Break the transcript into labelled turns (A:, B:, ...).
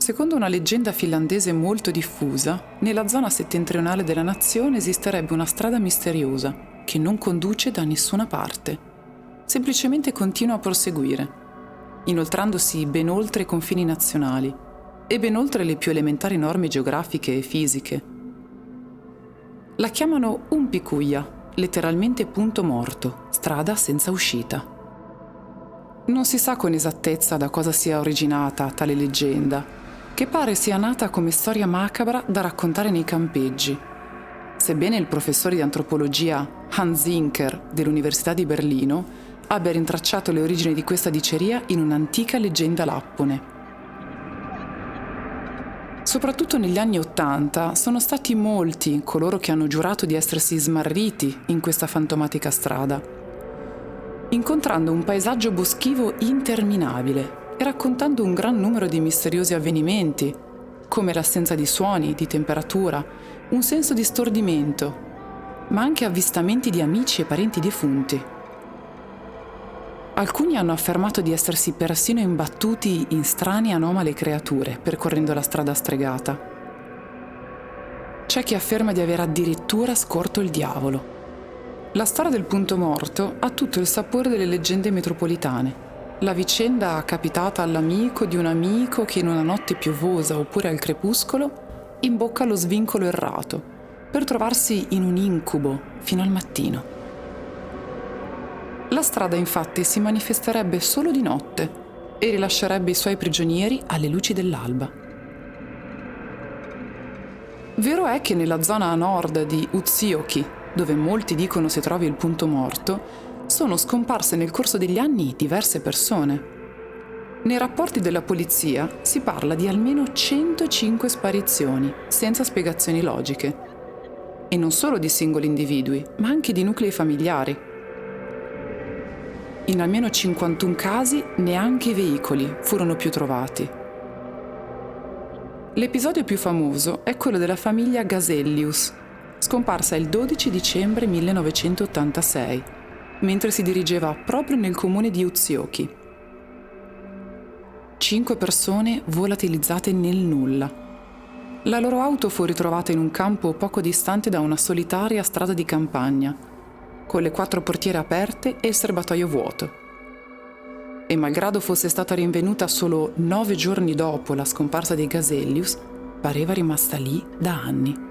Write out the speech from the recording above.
A: Secondo una leggenda finlandese molto diffusa, nella zona settentrionale della nazione esisterebbe una strada misteriosa che non conduce da nessuna parte. Semplicemente continua a proseguire, inoltrandosi ben oltre i confini nazionali e ben oltre le più elementari norme geografiche e fisiche. La chiamano Umpikuja, letteralmente punto morto, strada senza uscita. Non si sa con esattezza da cosa sia originata tale leggenda, che pare sia nata come storia macabra da raccontare nei campeggi. Sebbene il professore di antropologia Hans Zinker dell'Università di Berlino abbia rintracciato le origini di questa diceria in un'antica leggenda lappone. Soprattutto negli anni '80 sono stati molti coloro che hanno giurato di essersi smarriti in questa fantomatica strada, incontrando un paesaggio boschivo interminabile e raccontando un gran numero di misteriosi avvenimenti, come l'assenza di suoni, di temperatura, un senso di stordimento, ma anche avvistamenti di amici e parenti defunti. Alcuni hanno affermato di essersi persino imbattuti in strane e anomale creature percorrendo la strada stregata. C'è chi afferma di aver addirittura scorto il diavolo. La storia del punto morto ha tutto il sapore delle leggende metropolitane. La vicenda capitata all'amico di un amico che in una notte piovosa oppure al crepuscolo imbocca lo svincolo errato per trovarsi in un incubo fino al mattino. La strada infatti si manifesterebbe solo di notte e rilascerebbe i suoi prigionieri alle luci dell'alba. Vero è che nella zona a nord di Utsjoki, dove molti dicono si trovi il punto morto, sono scomparse nel corso degli anni diverse persone. Nei rapporti della polizia si parla di almeno 105 sparizioni, senza spiegazioni logiche. E non solo di singoli individui, ma anche di nuclei familiari. In almeno 51 casi neanche i veicoli furono più trovati. L'episodio più famoso è quello della famiglia Gazellius, scomparsa il 12 dicembre 1986, mentre si dirigeva proprio nel comune di Utsjoki. 5 persone volatilizzate nel nulla. La loro auto fu ritrovata in un campo poco distante da una solitaria strada di campagna, con le 4 portiere aperte e il serbatoio vuoto. E malgrado fosse stata rinvenuta solo 9 giorni dopo la scomparsa dei Gazellius, pareva rimasta lì da anni.